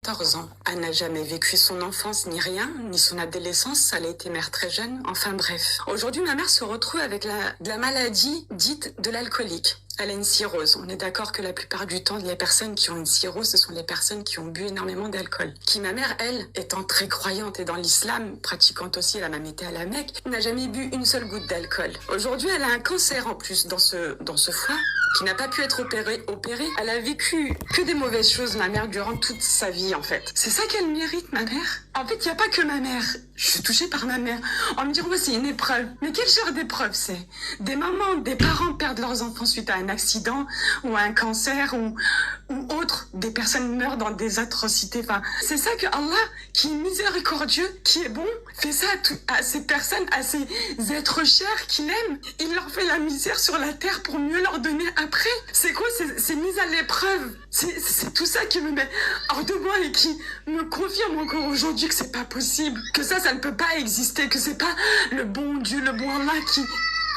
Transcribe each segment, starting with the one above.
14 ans. Elle n'a jamais vécu son enfance ni rien, ni son adolescence. Elle a été mère très jeune. Enfin bref. Aujourd'hui, ma mère se retrouve avec de la maladie dite de l'alcoolique. Elle a une cirrhose. On est d'accord que la plupart du temps, les personnes qui ont une cirrhose, ce sont les personnes qui ont bu énormément d'alcool. Qui, ma mère, elle, étant très croyante et dans l'islam, pratiquante aussi, elle a même été à la Mecque, n'a jamais bu une seule goutte d'alcool. Aujourd'hui, elle a un cancer en plus dans ce foie, qui n'a pas pu être opérée. Elle a vécu que des mauvaises choses, ma mère, durant toute sa vie, en fait. C'est ça qu'elle mérite, ma mère. En fait, il n'y a pas que ma mère. Je suis touchée par ma mère. On me dit, ouais, c'est une épreuve. Mais quel genre d'épreuve c'est? Des mamans, des parents perdent leurs enfants suite à un accident ou à un cancer ou autre. Des personnes meurent dans des atrocités. Enfin, c'est ça que Allah, qui est miséricordieux, qui est bon, fait ça à ces personnes, à ces êtres chers qu'il aime. Il leur fait la misère sur la terre pour mieux leur donner après. C'est quoi? C'est mise à l'épreuve. C'est tout ça qui me met hors de moi et qui me confirme encore aujourd'hui que c'est pas possible. Que ça ne peut pas exister. Que c'est pas le bon Dieu, le bon Allah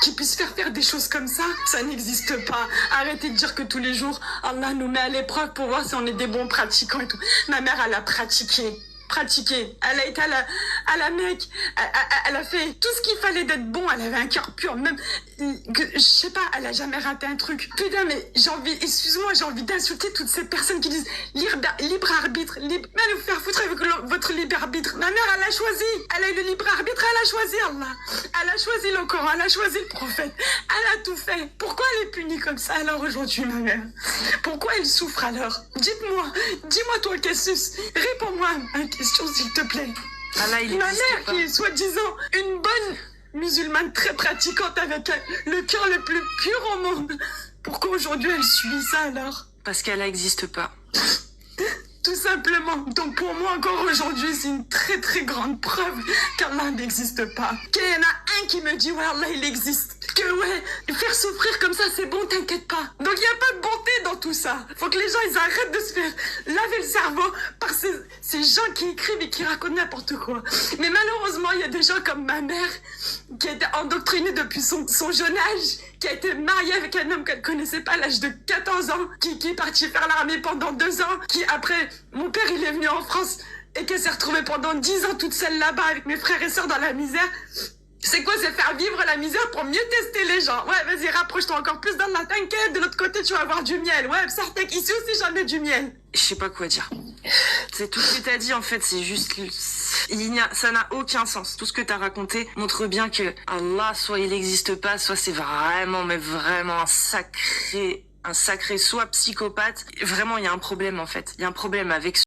qui puisse faire des choses comme ça n'existe pas. Arrêtez de dire que tous les jours, Allah nous met à l'épreuve pour voir si on est des bons pratiquants et tout. Ma mère, elle a pratiqué. Elle a été à la Mecque. Elle a fait tout ce qu'il fallait d'être bon. Elle avait un cœur pur. Même, je sais pas, elle a jamais raté un truc. Putain, mais j'ai envie d'insulter toutes ces personnes qui disent libre arbitre. Mais allez vous faire foutre avec votre libre arbitre. Ma mère, elle a choisi. Elle a eu le libre arbitre. Elle a choisi Allah. Elle a choisi le Coran. Elle a choisi le prophète. Elle a tout fait. Pourquoi elle est punie comme ça alors aujourd'hui, ma mère? Pourquoi elle souffre alors? Dis-moi toi, Cassus. Réponds-moi à ma question, s'il te plaît. Allah, ma mère, qui est soi-disant une bonne musulmane très pratiquante avec le cœur le plus pur au monde. Pourquoi aujourd'hui elle subit ça alors? Parce qu'elle n'existe pas. Tout simplement. Donc pour moi encore aujourd'hui, c'est une très très grande preuve qu'Allah n'existe pas. Qu'il y en a un qui me dit ouais, Allah il existe. Que ouais, faire souffrir comme ça c'est bon, t'inquiète pas. Donc il n'y a pas de bonté dans tout ça. Faut que les gens ils arrêtent de se faire laver le cerveau par ces gens qui écrivent et qui racontent n'importe quoi. Mais malheureusement, il y a des gens comme ma mère qui a été endoctrinée depuis son jeune âge, qui a été mariée avec un homme qu'elle connaissait pas à l'âge de 14 ans, qui est parti faire l'armée pendant 2 ans, qui après, mon père il est venu en France et qu'elle s'est retrouvée pendant 10 ans toute seule là-bas avec mes frères et sœurs dans la misère. C'est quoi? C'est faire vivre la misère pour mieux tester les gens. Ouais, vas-y, rapproche-toi encore plus dans la t'inquiète. De l'autre côté, tu vas avoir du miel. Ouais, certain qu'ici aussi, j'en ai du miel. Je sais pas quoi dire. C'est tout ce que t'as dit, en fait, c'est juste... ça n'a aucun sens. Tout ce que t'as raconté montre bien que Allah, soit il n'existe pas, soit c'est vraiment, mais vraiment un sacré soit psychopathe. Vraiment, il y a un problème, en fait. Il y a un problème avec